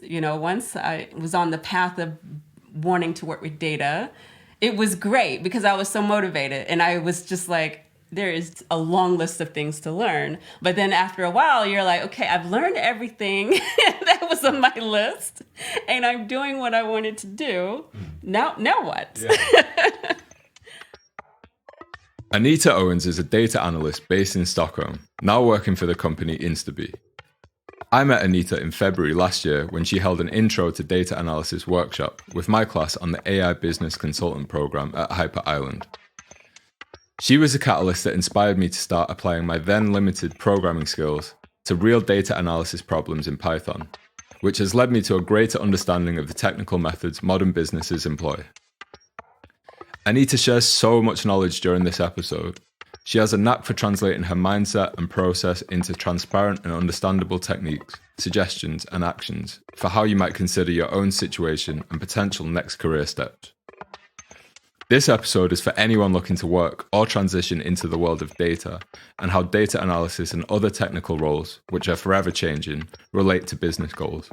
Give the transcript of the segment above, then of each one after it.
Once I was on the path of wanting to work with data, it was great because I was so motivated and I was just like, there is a long list of things to learn. But then after a while, you're like, okay, I've learned everything that was on my list and I'm doing what I wanted to do. Now what? Yeah. Anita Owens is a data analyst based in Stockholm, now working for the company InstaBee. I met Anita in February last year when she held an intro to data analysis workshop with my class on the AI Business Consultant program at Hyper Island. She was the catalyst that inspired me to start applying my then limited programming skills to real data analysis problems in Python, which has led me to a greater understanding of the technical methods modern businesses employ. Anita shares so much knowledge during this episode. She has a knack for translating her mindset and process into transparent and understandable techniques, suggestions, and actions for how you might consider your own situation and potential next career steps. This episode is for anyone looking to work or transition into the world of data and how data analysis and other technical roles, which are forever changing, relate to business goals.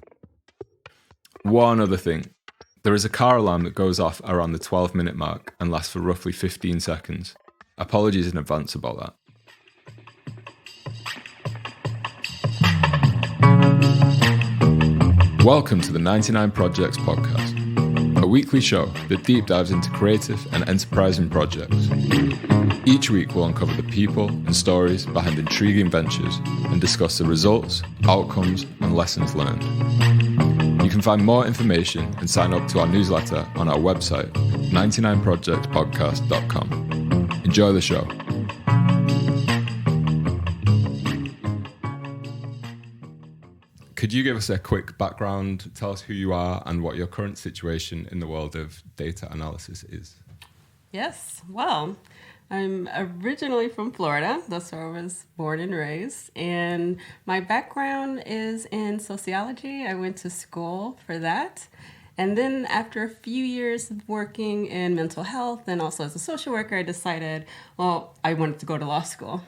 One other thing. There is a car alarm that goes off around the 12-minute mark and lasts for roughly 15 seconds. Apologies in advance about that. Welcome to the 99 Projects podcast, a weekly show that deep dives into creative and enterprising projects. Each week we'll uncover the people and stories behind intriguing ventures and discuss the results, outcomes, and lessons learned. You can find more information and sign up to our newsletter on our website, 99projectspodcast.com. Enjoy the show. Could you give us a quick background, tell us who you are and what your current situation in the world of data analysis is? Yes, well, I'm originally from Florida. That's where I was born and raised. And my background is in sociology. I went to school for that. And then after a few years of working in mental health and also as a social worker, I decided, well, I wanted to go to law school.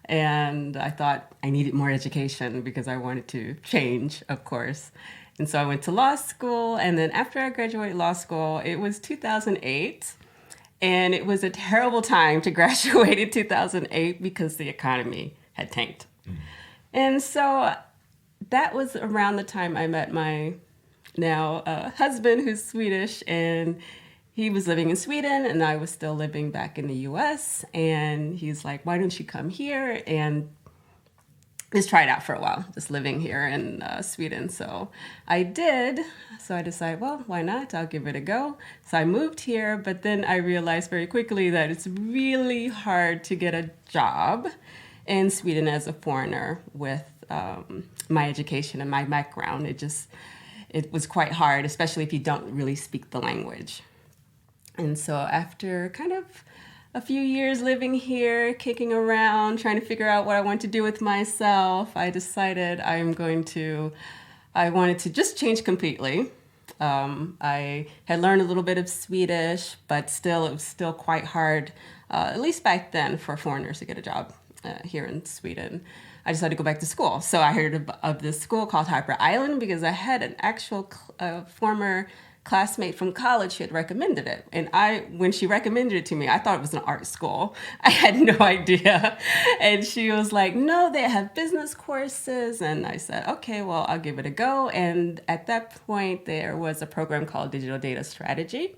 And I thought I needed more education because I wanted to change, of course. And so I went to law school. And then after I graduated law school, it was 2008. And it was a terrible time to graduate in 2008 because the economy had tanked. And so that was around the time I met my now husband, who's Swedish, and he was living in Sweden and I was still living back in the US. And he's like, why don't you come here and just try it out for a while, just living here in Sweden. So I did. So I decided, well, why not? I'll give it a go. So I moved here, but then I realized very quickly that it's really hard to get a job in Sweden as a foreigner with my education and my background. It was quite hard, especially if you don't really speak the language. And so after kind of a few years living here, kicking around, trying to figure out what I want to do with myself, I decided I wanted to just change completely. I had learned a little bit of Swedish, but still, it was still quite hard, at least back then, for foreigners to get a job here in Sweden. I decided to go back to school. So I heard of this school called Hyper Island because I had an actual former classmate from college who had recommended it. And when she recommended it to me, I thought it was an art school. I had no idea. And she was like, no, they have business courses. And I said, okay, well, I'll give it a go. And at that point, there was a program called Digital Data Strategy.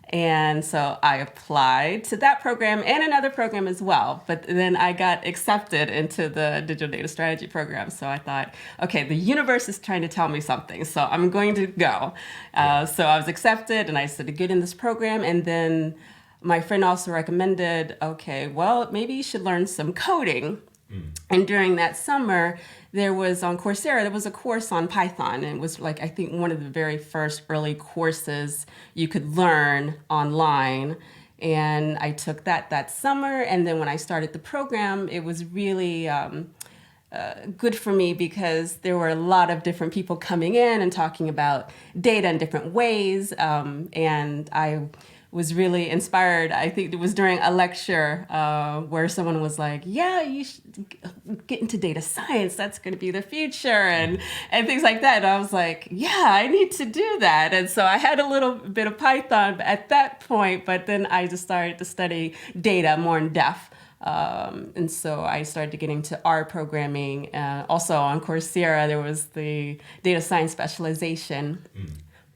And so I applied to that program and another program as well. But then I got accepted into the Digital Data Strategy program. So I thought, okay, the universe is trying to tell me something. So I'm going to go. So I was accepted and I said to get in this program. And then my friend also recommended, okay, well, maybe you should learn some coding. And during that summer, there was on Coursera, there was a course on Python. And it was like, I think one of the very first early courses you could learn online. And I took that summer. And then when I started the program, it was really good for me because there were a lot of different people coming in and talking about data in different ways. And I was really inspired. I think it was during a lecture where someone was like, yeah, you should get into data science. That's going to be the future and things like that. And I was like, yeah, I need to do that. And so I had a little bit of Python at that point, but then I just started to study data more in depth. And so I started to get into R programming. Also on Coursera, there was the data science specialization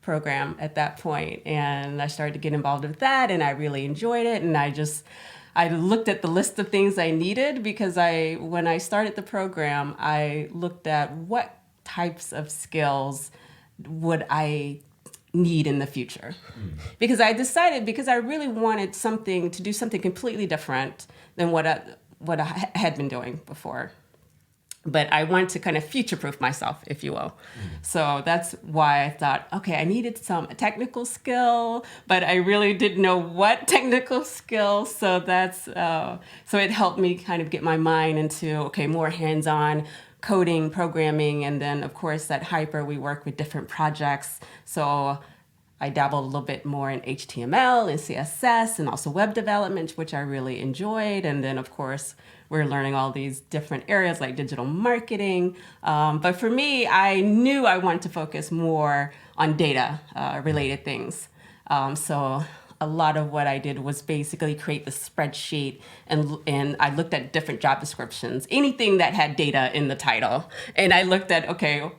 program at that point, and I started to get involved with that, and I really enjoyed it. And I looked at the list of things I needed because when I started the program, I looked at what types of skills would I need in the future. Because I decided, because I really wanted to do something completely different than what I had been doing before. But I wanted to kind of future-proof myself, if you will. So that's why I thought, okay, I needed some technical skill, but I really didn't know what technical skill. So so it helped me kind of get my mind into, okay, more hands-on coding, programming, and then of course at Hyper we work with different projects. So I dabbled a little bit more in HTML and CSS and also web development, which I really enjoyed. And then, of course, we're learning all these different areas like digital marketing. But for me, I knew I wanted to focus more on data related things. So a lot of what I did was basically create the spreadsheet and I looked at different job descriptions, anything that had data in the title. And I looked at, okay,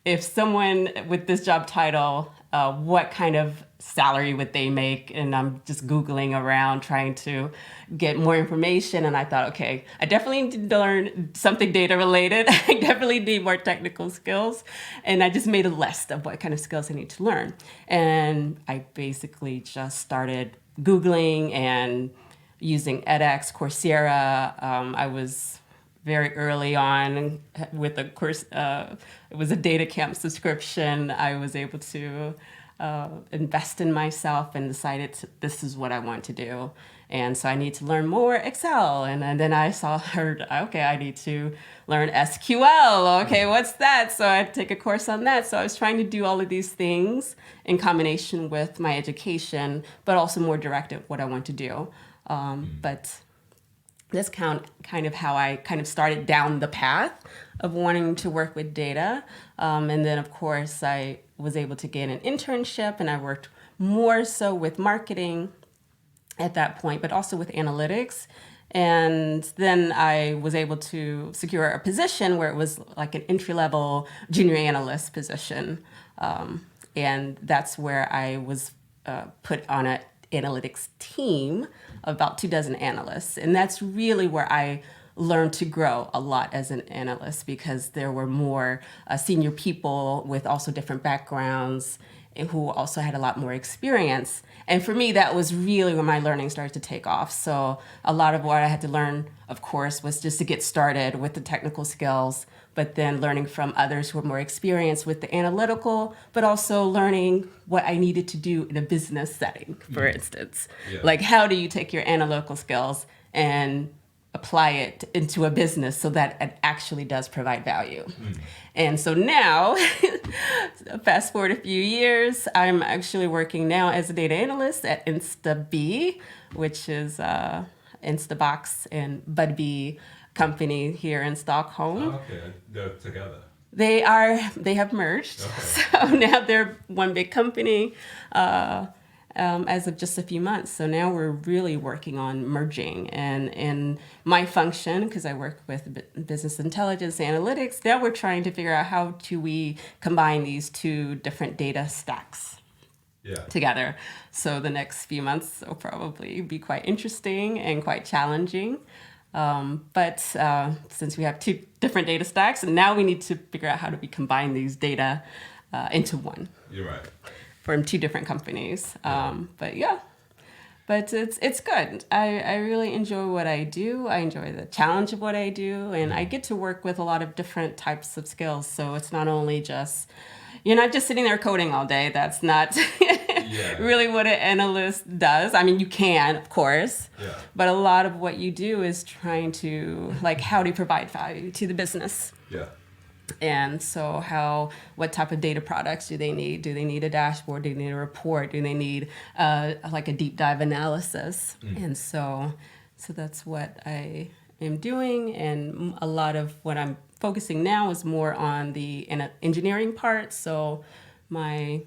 if someone with this job title, what kind of salary would they make? And I'm just Googling around trying to get more information. And I thought, okay, I definitely need to learn something data related. I definitely need more technical skills. And I just made a list of what kind of skills I need to learn. And I basically just started Googling and using edX, Coursera. I was very early on with a course, it was a data camp subscription. I was able to invest in myself and decided this is what I want to do. And so I need to learn more Excel. And then I heard, okay, I need to learn SQL. Okay, what's that? So I had to take a course on that. So I was trying to do all of these things in combination with my education, but also more directed what I want to do. But that's kind of how I kind of started down the path of wanting to work with data. And then, of course, I was able to get an internship, and I worked more so with marketing at that point, but also with analytics. And then I was able to secure a position where it was like an entry-level junior analyst position. And that's where I was put on an analytics team of about 24 analysts. And that's really where I learned to grow a lot as an analyst, because there were more senior people with also different backgrounds and who also had a lot more experience. And for me, that was really when my learning started to take off. So a lot of what I had to learn, of course, was just to get started with the technical skills, but then learning from others who were more experienced with the analytical, but also learning what I needed to do in a business setting, for instance. Yeah. Like, how do you take your analytical skills and apply it into a business so that it actually does provide value? And so now, fast forward a few years, I'm actually working now as a data analyst at InstaBee, which is Instabox and Budbee company here in Stockholm. Oh, okay, they're together. They have merged. Okay. So now they're one big company as of just a few months. So now we're really working on merging. And my function, because I work with business intelligence analytics, now we're trying to figure out how do we combine these two different data stacks together. So the next few months will probably be quite interesting and quite challenging. But since we have two different data stacks, and now we need to figure out how do we combine these data into one. You're right. From two different companies. But it's good. I really enjoy what I do. I enjoy the challenge of what I do, and I get to work with a lot of different types of skills. So it's not only just, you're not just sitting there coding all day. That's not really what an analyst does. I mean, you can, of course, but a lot of what you do is trying to, like, how do you provide value to the business? Yeah. And so what type of data products do they need? Do they need a dashboard? Do they need a report? Do they need like a deep dive analysis? And so that's what I am doing. And a lot of what I'm focusing now is more on the engineering part. So my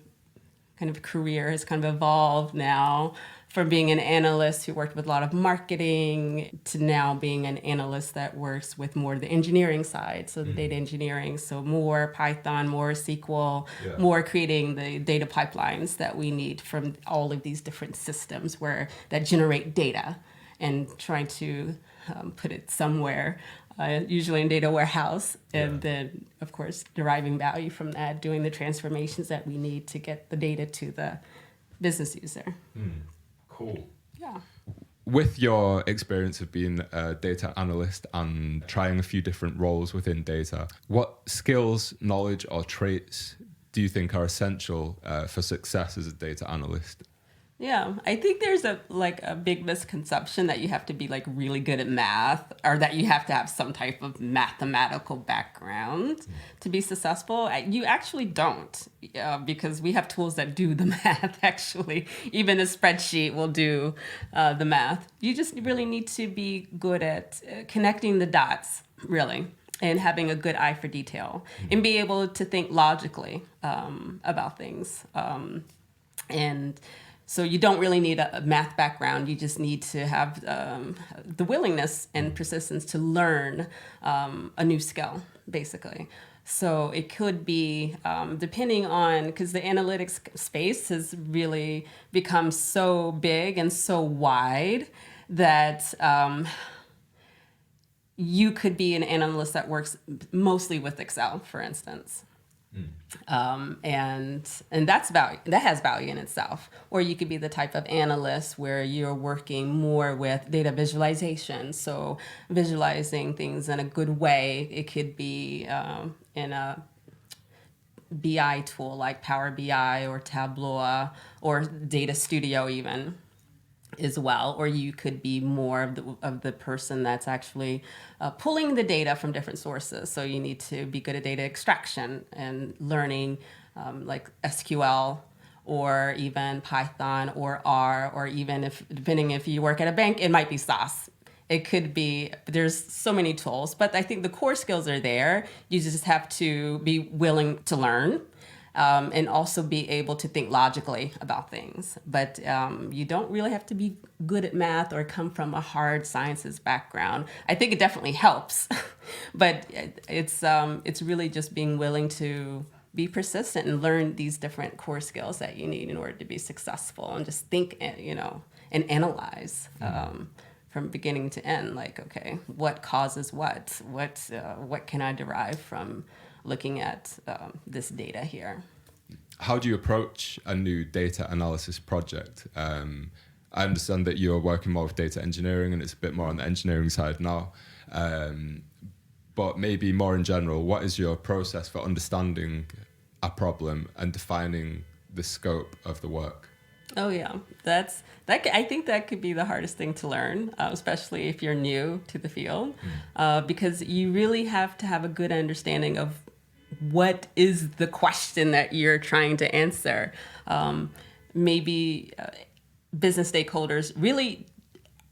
kind of career has kind of evolved now from being an analyst who worked with a lot of marketing to now being an analyst that works with more the engineering side, so the data engineering, so more Python, more SQL, more creating the data pipelines that we need from all of these different systems that generate data and trying to put it somewhere, usually in data warehouse, and then, of course, deriving value from that, doing the transformations that we need to get the data to the business user. Cool. Yeah. With your experience of being a data analyst and trying a few different roles within data, what skills, knowledge, or traits do you think are essential for success as a data analyst? Yeah, I think there's a big misconception that you have to be like really good at math, or that you have to have some type of mathematical background to be successful. You actually don't, because we have tools that do the math. Actually, even a spreadsheet will do the math. You just really need to be good at connecting the dots, really, and having a good eye for detail, and be able to think logically about things, and so you don't really need a math background. You just need to have the willingness and persistence to learn a new skill, basically. So it could be, depending on, because the analytics space has really become so big and so wide that you could be an analyst that works mostly with Excel, for instance. And that's value, that has value in itself. Or you could be the type of analyst where you're working more with data visualization, so visualizing things in a good way. It could be in a BI tool like Power BI or Tableau or Data Studio even as well. Or you could be more of the person that's actually pulling the data from different sources. So you need to be good at data extraction and learning like SQL or even Python or R, or even depending if you work at a bank, it might be SAS. It could be, there's so many tools, but I think the core skills are there. You just have to be willing to learn. And also be able to think logically about things. But you don't really have to be good at math or come from a hard sciences background. I think it definitely helps, but it's really just being willing to be persistent and learn these different core skills that you need in order to be successful, and just think, and analyze from beginning to end. Like, okay, what causes what? What can I derive from looking at this data here? How do you approach a new data analysis project? I understand that you're working more with data engineering, and it's a bit more on the engineering side now. But maybe more in general, what is your process for understanding a problem and defining the scope of the work? Oh yeah, I think that could be the hardest thing to learn, especially if you're new to the field, because you really have to have a good understanding of what is the question that you're trying to answer. Maybe business stakeholders really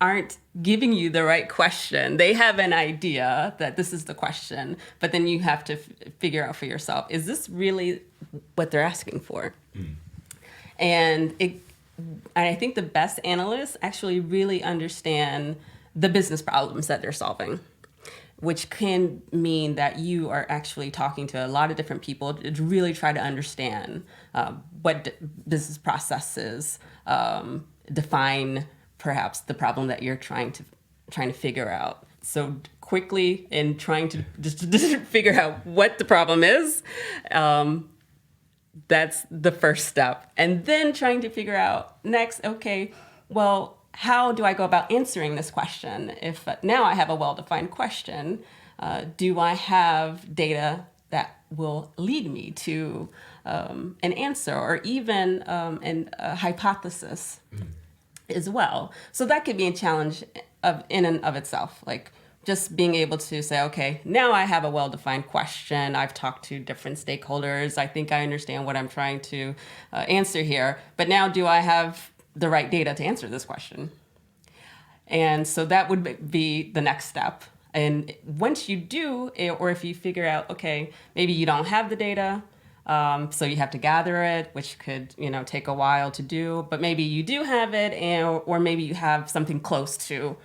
aren't giving you the right question. They have an idea that this is the question, but then you have to figure out for yourself, is this really what they're asking for? And I think the best analysts actually really understand the business problems that they're solving, which can mean that you are actually talking to a lot of different people to really try to understand what business processes define perhaps the problem that you're trying to figure out. So quickly, in trying to just figure out what the problem is, that's the first step. And then trying to figure out next, okay, well, how do I go about answering this question? If now I have a well-defined question, do I have data that will lead me to an answer, or even a hypothesis as well? So that could be a challenge in and of itself, like just being able to say, okay, now I have a well-defined question. I've talked to different stakeholders. I think I understand what I'm trying to answer here. But now, do I have the right data to answer this question? And so that would be the next step. And once you do, or if you figure out, okay, maybe you don't have the data, so you have to gather it, which could, take a while to do. But maybe you do have it, or maybe you have something close to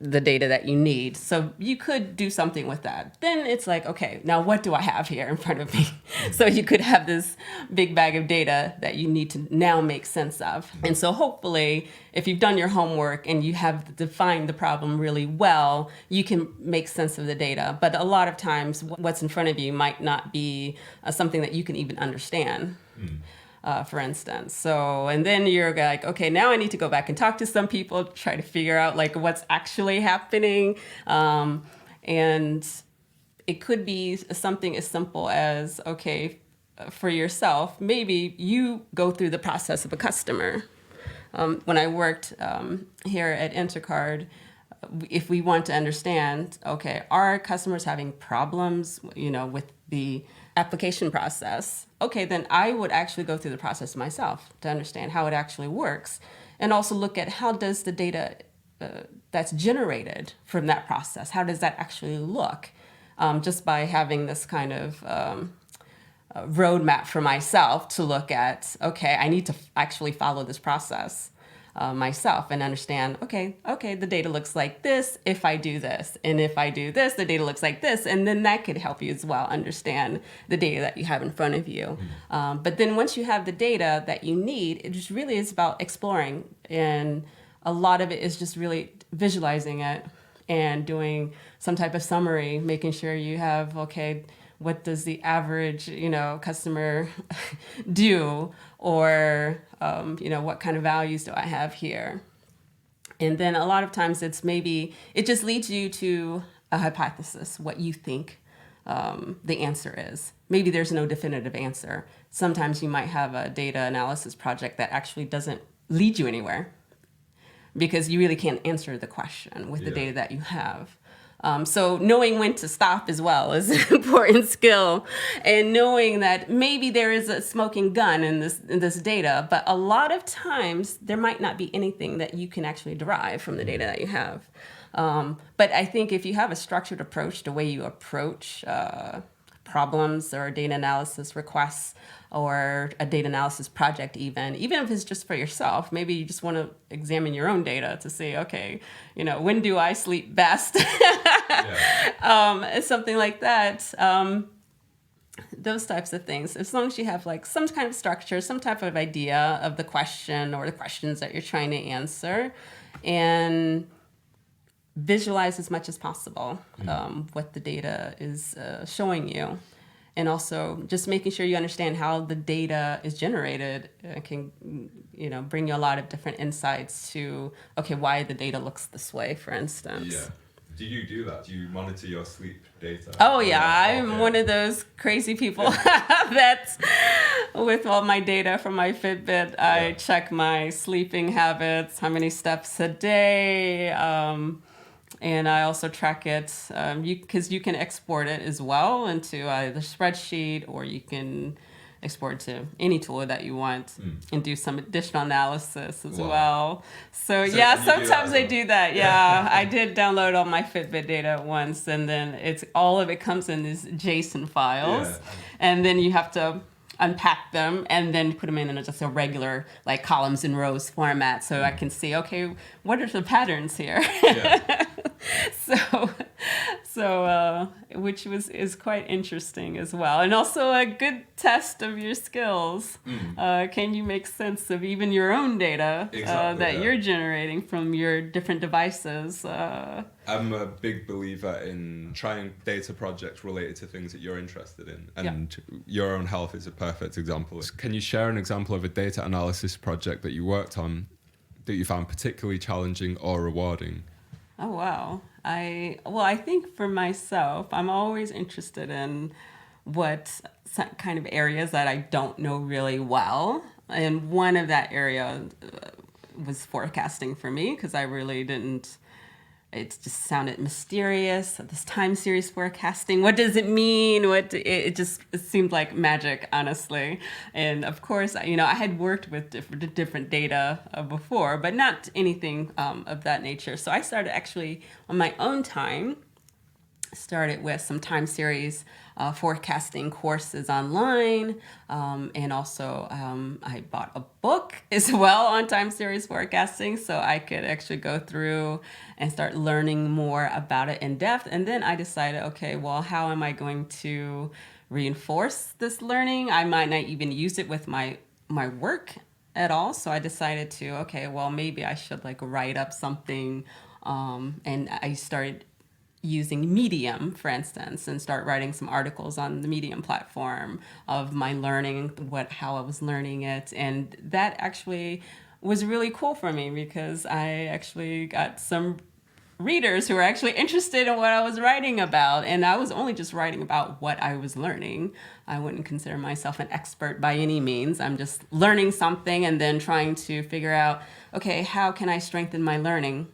the data that you need. So you could do something with that. Then it's like, okay, now what do I have here in front of me? So you could have this big bag of data that you need to now make sense of. And so hopefully, if you've done your homework and you have defined the problem really well, you can make sense of the data. But a lot of times what's in front of you might not be something that you can even understand. For instance. So, and then you're like, okay, now I need to go back and talk to some people, try to figure out like what's actually happening. And it could be something as simple as, okay, for yourself, maybe you go through the process of a customer. When I worked here at Intercard, if we want to understand, okay, are customers having problems, with the application process? Okay, then I would actually go through the process myself to understand how it actually works, and also look at how does the data that's generated from that process, how does that actually look? Just by having this kind of roadmap for myself to look at, okay, I need to actually follow this process myself and understand, okay, the data looks like this if I do this. And if I do this, the data looks like this. And then that could help you as well understand the data that you have in front of you. But then once you have the data that you need, it just really is about exploring. And a lot of it is just really visualizing it and doing some type of summary, making sure you have, okay, what does the average, customer do? Or, what kind of values do I have here? And then a lot of times it just leads you to a hypothesis, what you think the answer is. Maybe there's no definitive answer. Sometimes you might have a data analysis project that actually doesn't lead you anywhere because you really can't answer the question with the data that you have. So knowing when to stop as well is an important skill, and knowing that maybe there is a smoking gun in this data, but a lot of times there might not be anything that you can actually derive from the data that you have. But I think if you have a structured approach, the way you approach problems or data analysis requests or a data analysis project, even if it's just for yourself, maybe you just want to examine your own data to say, okay, when do I sleep best? Something like that. Those types of things, as long as you have like some kind of structure, some type of idea of the question or the questions that you're trying to answer, and visualize as much as possible what the data is showing you. And also just making sure you understand how the data is generated can, bring you a lot of different insights to, okay, why the data looks this way, for instance. Yeah. Do you do that? Do you monitor your sleep data? Oh, yeah. I'm one of those crazy people that with all my data from my Fitbit, I check my sleeping habits, how many steps a day, and I also track it because you can export it as well into either spreadsheet, or you can export to any tool that you want and do some additional analysis as well. So sometimes I do that. Yeah, I did download all my Fitbit data at once, and then all of it comes in these JSON files, and then you have to unpack them and then put them in just a regular like columns and rows format, so I can see, okay, what are the patterns here? So which is quite interesting as well, and also a good test of your skills. Can you make sense of even your own data that you're generating from your different devices? I'm a big believer in trying data projects related to things that you're interested in, and your own health is a perfect example. Can you share an example of a data analysis project that you worked on that you found particularly challenging or rewarding? Oh, wow. I think for myself, I'm always interested in what kind of areas that I don't know really well. And one of that area was forecasting for me, because I really didn't it just sounded mysterious. This time series forecasting, what does it mean? It seemed like magic, honestly. And of course, I had worked with different data before, but not anything of that nature. So I started actually on my own time, started with some time series forecasting courses online, and also I bought a book as well on time series forecasting, so I could actually go through and start learning more about it in depth. And then I decided, okay, well, how am I going to reinforce this learning? I might not even use it with my work at all. So I decided to, okay, well, maybe I should like write up something, and I started using Medium, for instance, and start writing some articles on the Medium platform of my learning, how I was learning it. And that actually was really cool for me because I actually got some readers who were actually interested in what I was writing about. And I was only just writing about what I was learning. I wouldn't consider myself an expert by any means. I'm just learning something and then trying to figure out, okay, how can I strengthen my learning?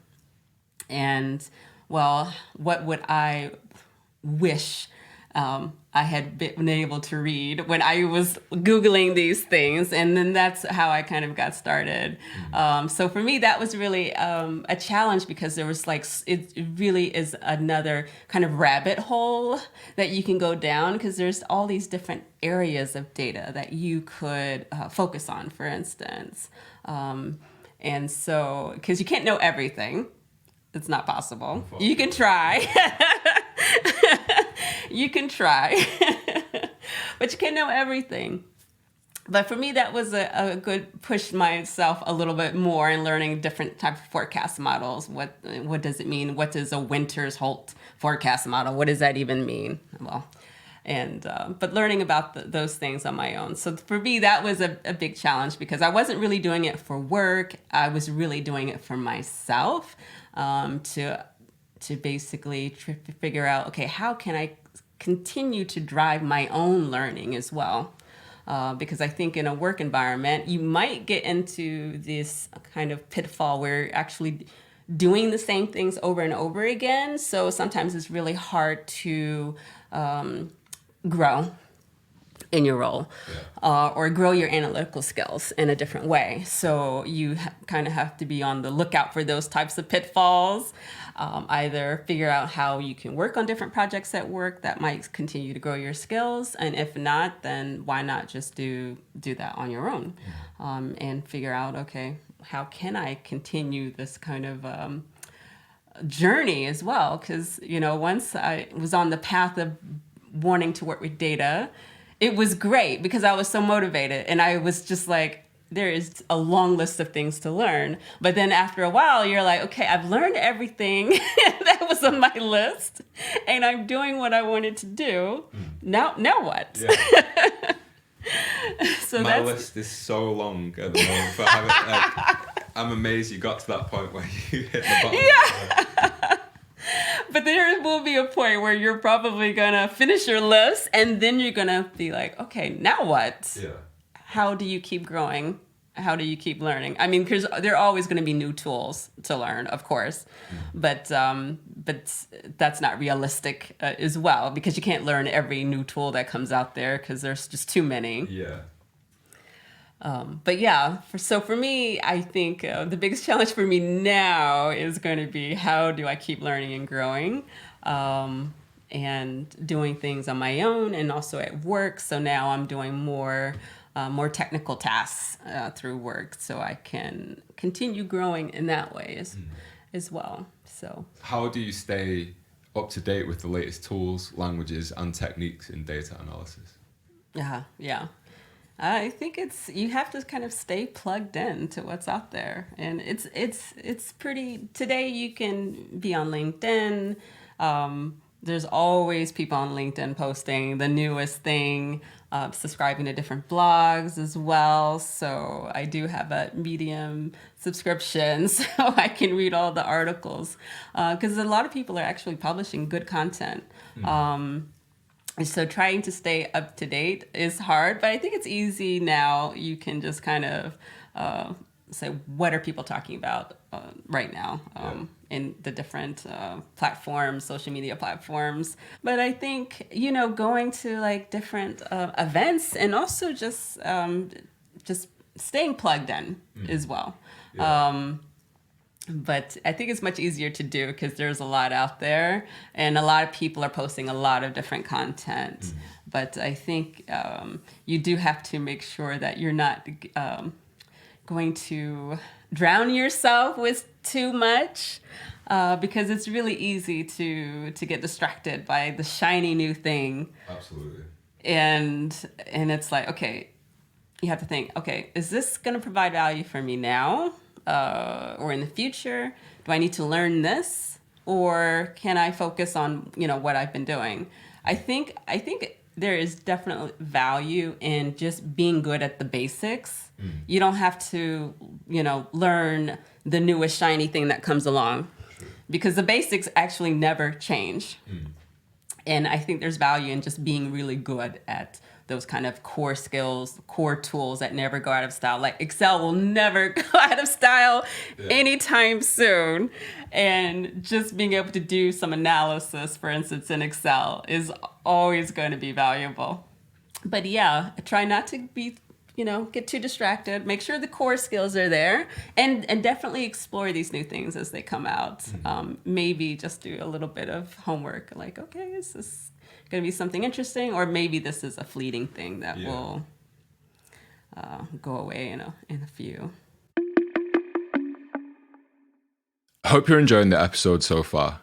And well, what would I wish I had been able to read when I was Googling these things? And then that's how I kind of got started. So for me, that was really a challenge because there was it really is another kind of rabbit hole that you can go down because there's all these different areas of data that you could focus on, for instance. And so, because you can't know everything. It's not possible. You can try. You can try. But you can't know everything. But for me, that was a good push myself a little bit more in learning different type of forecast models. What does it mean? What is a Winters Holt forecast model? What does that even mean? Well, and but learning about those things on my own. So for me, that was a big challenge because I wasn't really doing it for work. I was really doing it for myself. To basically figure out, okay, how can I continue to drive my own learning as well? Because I think in a work environment, you might get into this kind of pitfall where you're actually doing the same things over and over again. So sometimes it's really hard to grow in your role, or grow your analytical skills in a different way. So you kind of have to be on the lookout for those types of pitfalls. Either figure out how you can work on different projects at work that might continue to grow your skills, and if not, then why not just do that on your own, and figure out, okay, how can I continue this kind of journey as well? Because once I was on the path of wanting to work with data, it was great because I was so motivated and I was just like, there is a long list of things to learn. But then after a while, you're like, okay, I've learned everything that was on my list and I'm doing what I wanted to do. Now what? Yeah. So my list is so long at the moment. But I'm amazed you got to that point where you hit the bottom. Yeah. But there will be a point where you're probably going to finish your list and then you're going to be like, okay, now what? Yeah. How do you keep growing? How do you keep learning? I mean, because there are always going to be new tools to learn, of course. But that's not realistic as well because you can't learn every new tool that comes out there because there's just too many. Yeah. But yeah, for me, I think the biggest challenge for me now is going to be how do I keep learning and growing, and doing things on my own and also at work. So now I'm doing more technical tasks through work, so I can continue growing in that way as well. So how do you stay up to date with the latest tools, languages, and techniques in data analysis? Yeah. I think you have to kind of stay plugged in to what's out there, and it's pretty. Today you can be on LinkedIn. There's always people on LinkedIn posting the newest thing, subscribing to different blogs as well. So I do have a Medium subscription, so I can read all the articles because a lot of people are actually publishing good content. So trying to stay up to date is hard, but I think it's easy now. You can just kind of say, what are people talking about right now in the different platforms, social media platforms. But I think, going to like different events and also just staying plugged in as well. Yeah. But I think it's much easier to do because there's a lot out there and a lot of people are posting a lot of different content. But I think you do have to make sure that you're not going to drown yourself with too much because it's really easy to get distracted by the shiny new thing. Absolutely. And it's like, okay, you have to think, okay, is this going to provide value for me now or in the future? Do I need to learn this, or can I focus on what I've been doing? I think there is definitely value in just being good at the basics. You don't have to learn the newest shiny thing that comes along, because the basics actually never change. And I think there's value in just being really good at those kind of core skills, core tools that never go out of style. Like Excel will never go out of style anytime soon. And just being able to do some analysis, for instance, in Excel is always going to be valuable. But yeah, try not to be, get too distracted. Make sure the core skills are there, and definitely explore these new things as they come out. Maybe just do a little bit of homework. Like, okay, is this going to be something interesting, or maybe this is a fleeting thing that will go away in a few. I hope you're enjoying the episode so far.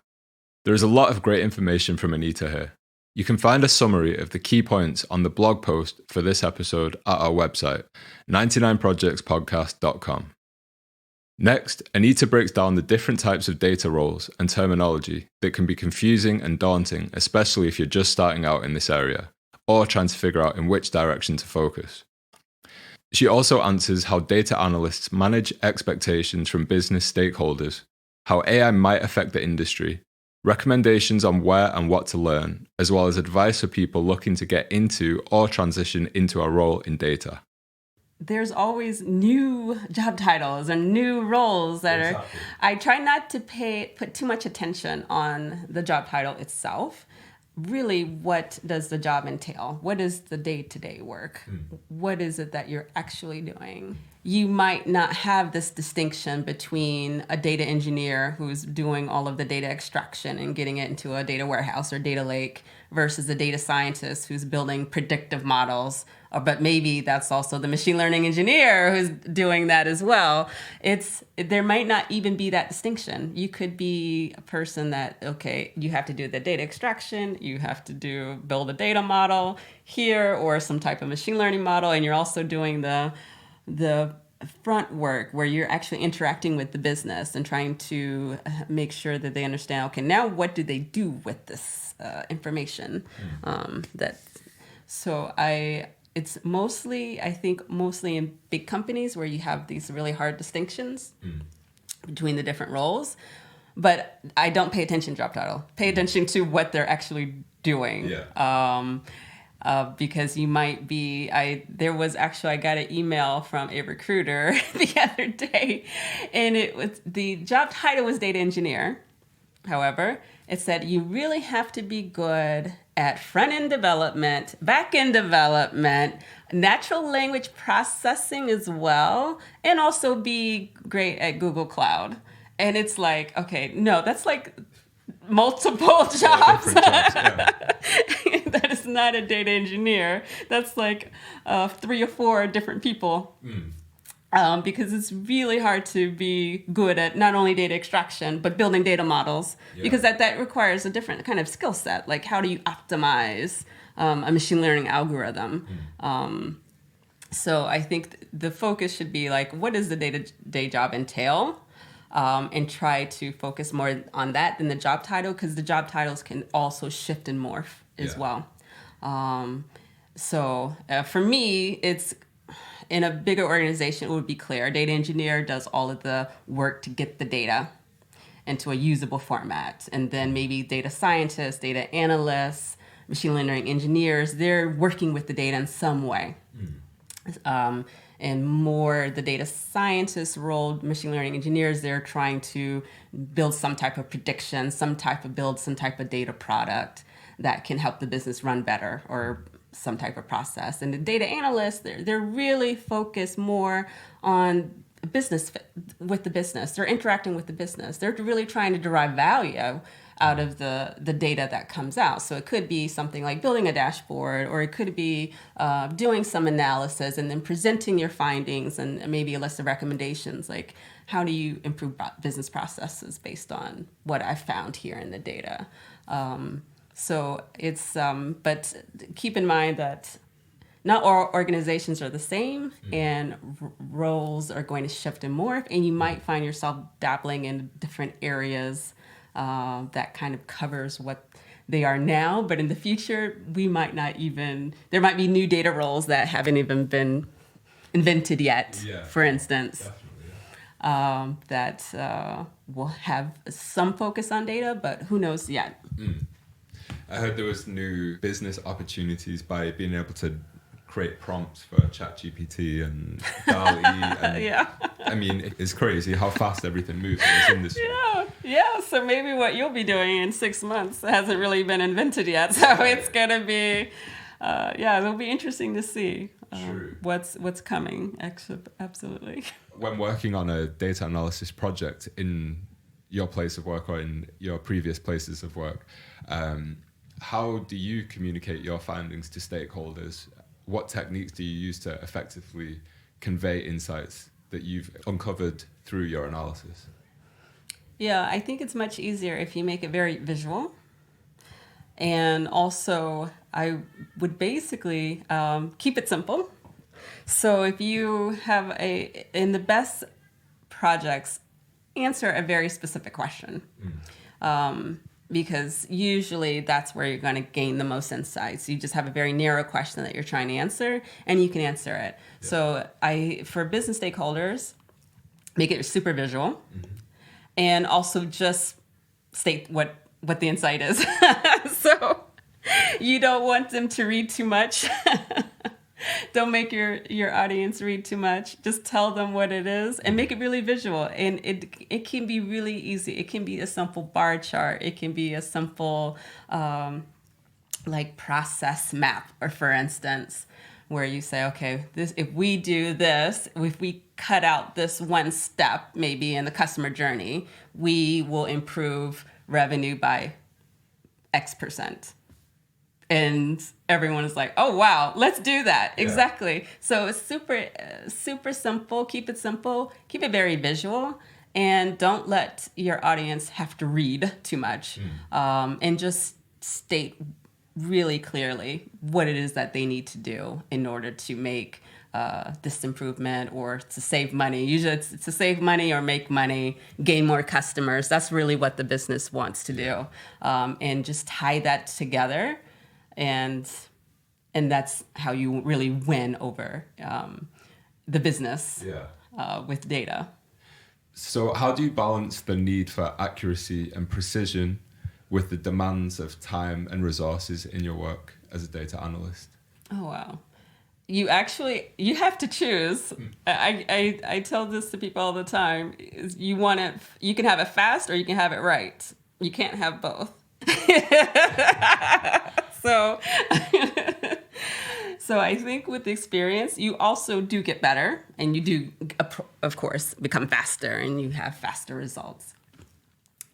There is a lot of great information from Anita here. You can find a summary of the key points on the blog post for this episode at our website, 99projectspodcast.com. Next, Anita breaks down the different types of data roles and terminology that can be confusing and daunting, especially if you're just starting out in this area or trying to figure out in which direction to focus. She also answers how data analysts manage expectations from business stakeholders, how AI might affect the industry, recommendations on where and what to learn, as well as advice for people looking to get into or transition into a role in data. There's always new job titles and new roles that are. I try not to put too much attention on the job title itself. Really, what does the job entail? What is the day-to-day work? What is it that you're actually doing? You might not have this distinction between a data engineer who's doing all of the data extraction and getting it into a data warehouse or data lake versus a data scientist who's building predictive models. But maybe that's also the machine learning engineer who's doing that as well. There might not even be that distinction. You could be a person that, okay, you have to do the data extraction, you have to build a data model here or some type of machine learning model, and you're also doing the front work where you're actually interacting with the business and trying to make sure that they understand, okay, now what do they do with this information? It's mostly, I think, mostly in big companies where you have these really hard distinctions between the different roles. But I don't pay attention to job title. Pay attention to what they're actually doing. Because you might be, I got an email from a recruiter the other day, and the job title was data engineer. However, it said you really have to be good at front-end development, back-end development, natural language processing as well, and also be great at Google Cloud. And it's like, okay, no, that's like multiple jobs. That is not a data engineer. That's like 3 or 4 different people. Because it's really hard to be good at not only data extraction, but building data models, because that requires a different kind of skill set. Like, how do you optimize a machine learning algorithm? So I think the focus should be like, what does the day job entail? And try to focus more on that than the job title, because the job titles can also shift and morph as well. So for me, it's in a bigger organization, it would be clear. Data engineer does all of the work to get the data into a usable format. And then maybe data scientists, data analysts, machine learning engineers, they're working with the data in some way. And more the data scientists role, machine learning engineers, they're trying to build some type of prediction, some type of data product that can help the business run better or some type of process. And the data analysts, they're really focused more on business with the business. They're interacting with the business. They're really trying to derive value out of the data that comes out. So it could be something like building a dashboard, or it could be doing some analysis and then presenting your findings and maybe a list of recommendations, like how do you improve business processes based on what I found here in the data. So it's, but keep in mind that not all organizations are the same, and roles are going to shift and morph, and you might find yourself dabbling in different areas that kind of covers what they are now. But in the future, we might not even, there might be new data roles that haven't even been invented yet, for instance, that will have some focus on data, but who knows yet. I heard there was new business opportunities by being able to create prompts for ChatGPT and DALL-E. And, I mean, it's crazy how fast everything moves in this industry. Yeah. So maybe what you'll be doing in 6 months hasn't really been invented yet. So it's going to be, it'll be interesting to see what's coming. Absolutely. When working on a data analysis project in your place of work or in your previous places of work, how do you communicate your findings to stakeholders? What techniques do you use to effectively convey insights that you've uncovered through your analysis? Yeah, I think it's much easier if you make it very visual. And also, I would basically keep it simple. So if you have in the best projects, answer a very specific question. Because usually that's where you're going to gain the most insights. You just have a very narrow question that you're trying to answer, and you can answer it. Yeah. So for business stakeholders, make it super visual, and also just state what the insight is. So you don't want them to read too much. Don't make your audience read too much. Just tell them what it is and make it really visual. And it can be really easy. It can be a simple bar chart. It can be a simple like process map, or for instance, where you say, okay, if we do this, if we cut out this one step, maybe in the customer journey, we will improve revenue by X%. And everyone is like, oh, wow, let's do that. Yeah. Exactly. So it's super simple. Keep it simple. Keep it very visual. And don't let your audience have to read too much. And just state really clearly what it is that they need to do in order to make this improvement or to save money. Usually it's to save money or make money, gain more customers. That's really what the business wants to do. And just tie that together. And that's how you really win over the business with data. So how do you balance the need for accuracy and precision with the demands of time and resources in your work as a data analyst? Oh, wow. You have to choose. I tell this to people all the time. You can have it fast or you can have it right. You can't have both. So I think with experience, you also do get better, and you do, of course, become faster, and you have faster results.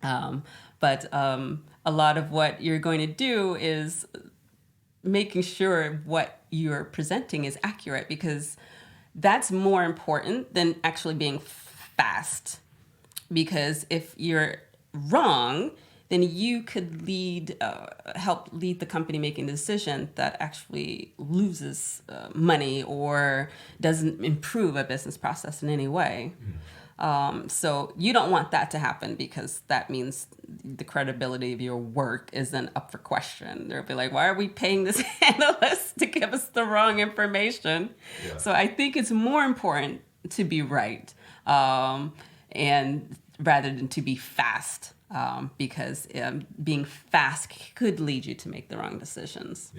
But a lot of what you're going to do is making sure what you're presenting is accurate, because that's more important than actually being fast. Because if you're wrong, then you could help lead the company making the decision that actually loses money or doesn't improve a business process in any way. So you don't want that to happen, because that means the credibility of your work isn't up for question. They'll be like, why are we paying this analyst to give us the wrong information? Yeah. So I think it's more important to be right, and rather than to be fast. Because being fast could lead you to make the wrong decisions.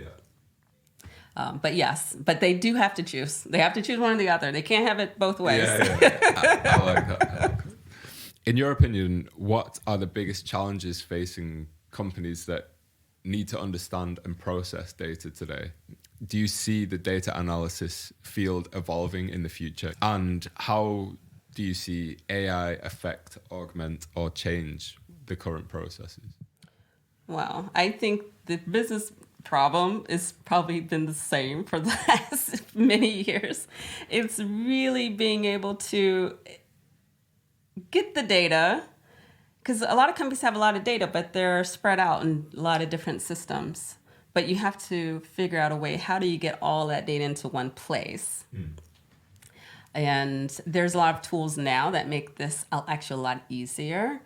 But yes, but they do have to choose. They have to choose one or the other. They can't have it both ways. I like that. I like that. In your opinion, what are the biggest challenges facing companies that need to understand and process data today? Do you see the data analysis field evolving in the future? And how do you see AI affect, augment, or change the current processes? Well, I think the business problem has probably been the same for the last many years. It's really being able to get the data, because a lot of companies have a lot of data, but they're spread out in a lot of different systems. But you have to figure out a way, how do you get all that data into one place? And there's a lot of tools now that make this actually a lot easier.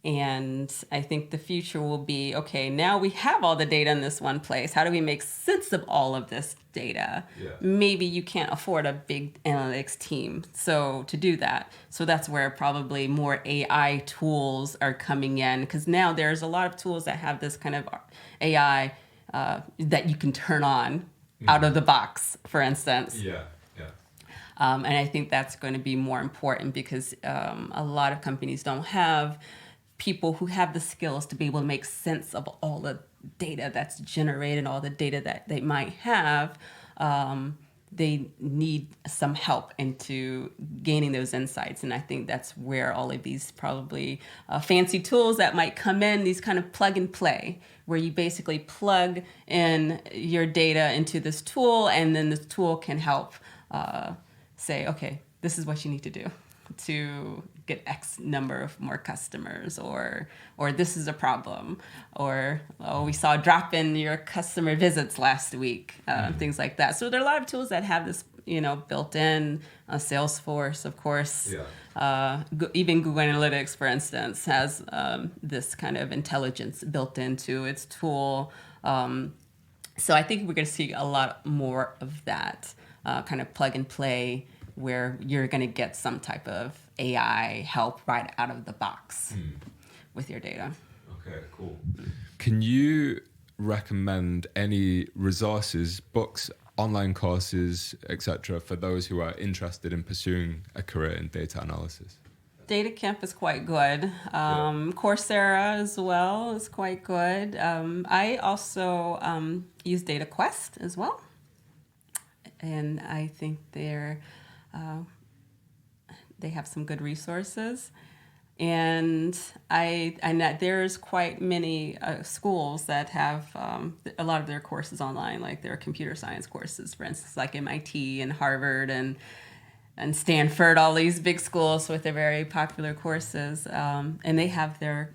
And I think the future will be, okay, now we have all the data in this one place. How do we make sense of all of this data? Yeah. Maybe you can't afford a big analytics team so to do that. So that's where probably more AI tools are coming in, because now there's a lot of tools that have this kind of AI that you can turn on out of the box, for instance. Yeah. And I think that's going to be more important, because a lot of companies don't have people who have the skills to be able to make sense of all the data that's generated, all the data that they might have. They need some help into gaining those insights. And I think that's where all of these probably fancy tools that might come in, these kind of plug and play, where you basically plug in your data into this tool, and then this tool can help say, okay, this is what you need to do to get X number of more customers, or this is a problem, or we saw a drop in your customer visits last week, things like that. So there are a lot of tools that have this, built in. Salesforce, of course, even Google Analytics, for instance, has this kind of intelligence built into its tool. So I think we're going to see a lot more of that kind of plug and play, where you're going to get some type of AI help right out of the box with your data. Okay, cool. Can you recommend any resources, books, online courses, etc., for those who are interested in pursuing a career in data analysis? Data Camp is quite good. Coursera as well is quite good. I also use Data Quest as well. And I think they have some good resources. And there's quite many schools that have a lot of their courses online, like their computer science courses, for instance, like MIT and Harvard and Stanford, all these big schools with their very popular courses. And they have their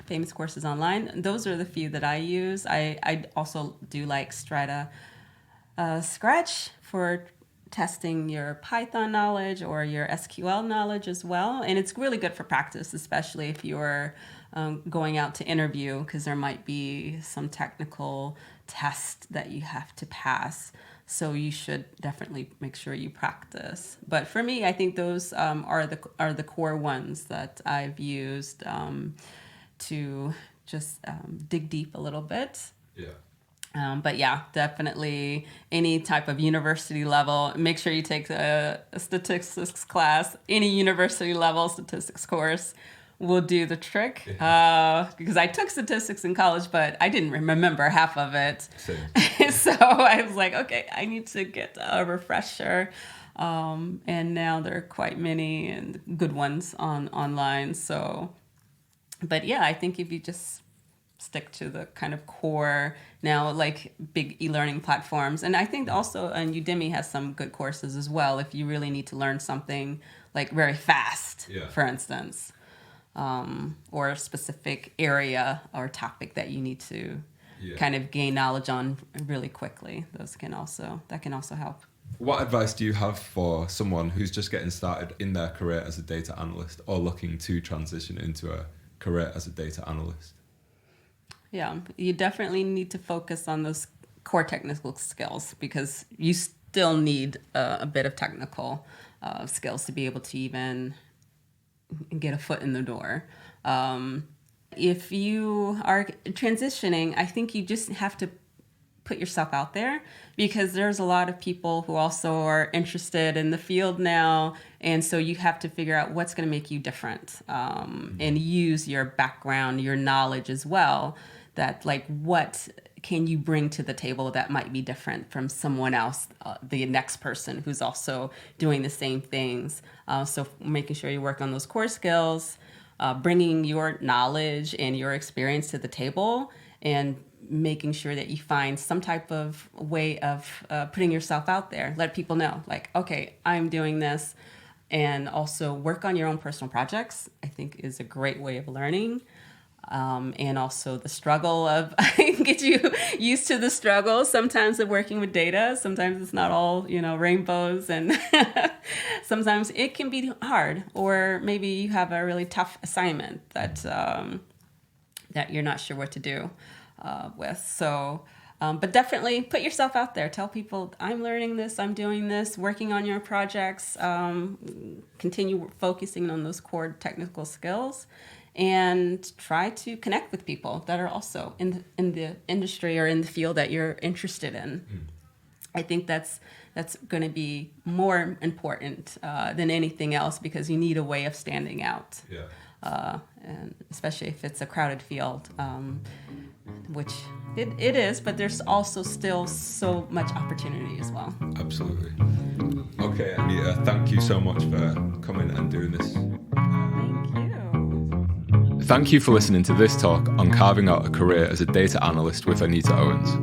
famous courses online. Those are the few that I use. I also do like Strata Scratch for testing your Python knowledge or your SQL knowledge as well. And it's really good for practice, especially if you're going out to interview, because there might be some technical test that you have to pass. So you should definitely make sure you practice. But for me, I think those are the core ones that I've used to just dig deep a little bit. Yeah. But yeah, definitely any type of university level. Make sure you take a statistics class. Any university level statistics course will do the trick. Because I took statistics in college, but I didn't remember half of it. So I was like, okay, I need to get a refresher. And now there are quite many and good ones online. So, but yeah, I think if you just stick to the kind of core now, like big e-learning platforms. And I think also Udemy has some good courses as well if you really need to learn something like very fast, for instance, or a specific area or topic that you need to kind of gain knowledge on really quickly. That can also help. What advice do you have for someone who's just getting started in their career as a data analyst or looking to transition into a career as a data analyst? Yeah, you definitely need to focus on those core technical skills, because you still need a bit of technical skills to be able to even get a foot in the door. If you are transitioning, I think you just have to put yourself out there, because there's a lot of people who also are interested in the field now. And so you have to figure out what's going to make you different, and use your background, your knowledge as well, that like what can you bring to the table that might be different from someone else, the next person who's also doing the same things. So making sure you work on those core skills, bringing your knowledge and your experience to the table, and making sure that you find some type of way of putting yourself out there. Let people know, like, okay, I'm doing this. And also work on your own personal projects, I think, is a great way of learning. And also the struggle of get you used to the struggle sometimes of working with data. Sometimes it's not all, rainbows, and sometimes it can be hard, or maybe you have a really tough assignment that you're not sure what to do with. So, but definitely put yourself out there. Tell people, I'm learning this, I'm doing this, working on your projects, continue focusing on those core technical skills, and try to connect with people that are also in the industry or in the field that you're interested in. I think that's going to be more important than anything else, because you need a way of standing out. Yeah. And especially if it's a crowded field, which it is, but there's also still so much opportunity as well. Absolutely. Okay, Anita, thank you so much for coming and doing this. Thank you. Thank you for listening to this talk on carving out a career as a data analyst with Anita Owens.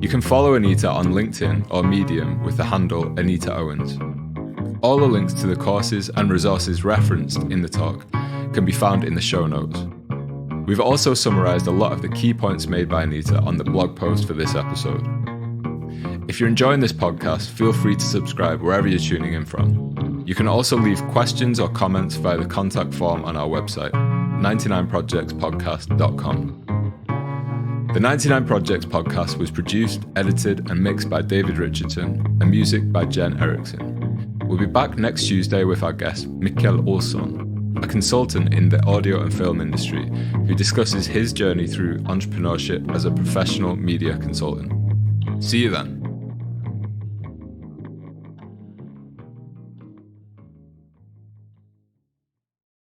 You can follow Anita on LinkedIn or Medium with the handle Anita Owens. All the links to the courses and resources referenced in the talk can be found in the show notes. We've also summarised a lot of the key points made by Anita on the blog post for this episode. If you're enjoying this podcast, feel free to subscribe wherever you're tuning in from. You can also leave questions or comments via the contact form on our website, 99projectspodcast.com. The 99 Projects podcast was produced, edited and mixed by David Richardson, and music by Jen Eriksson. We'll be back next Tuesday with our guest, Mikkel Olsson, a consultant in the audio and film industry who discusses his journey through entrepreneurship as a professional media consultant. See you then.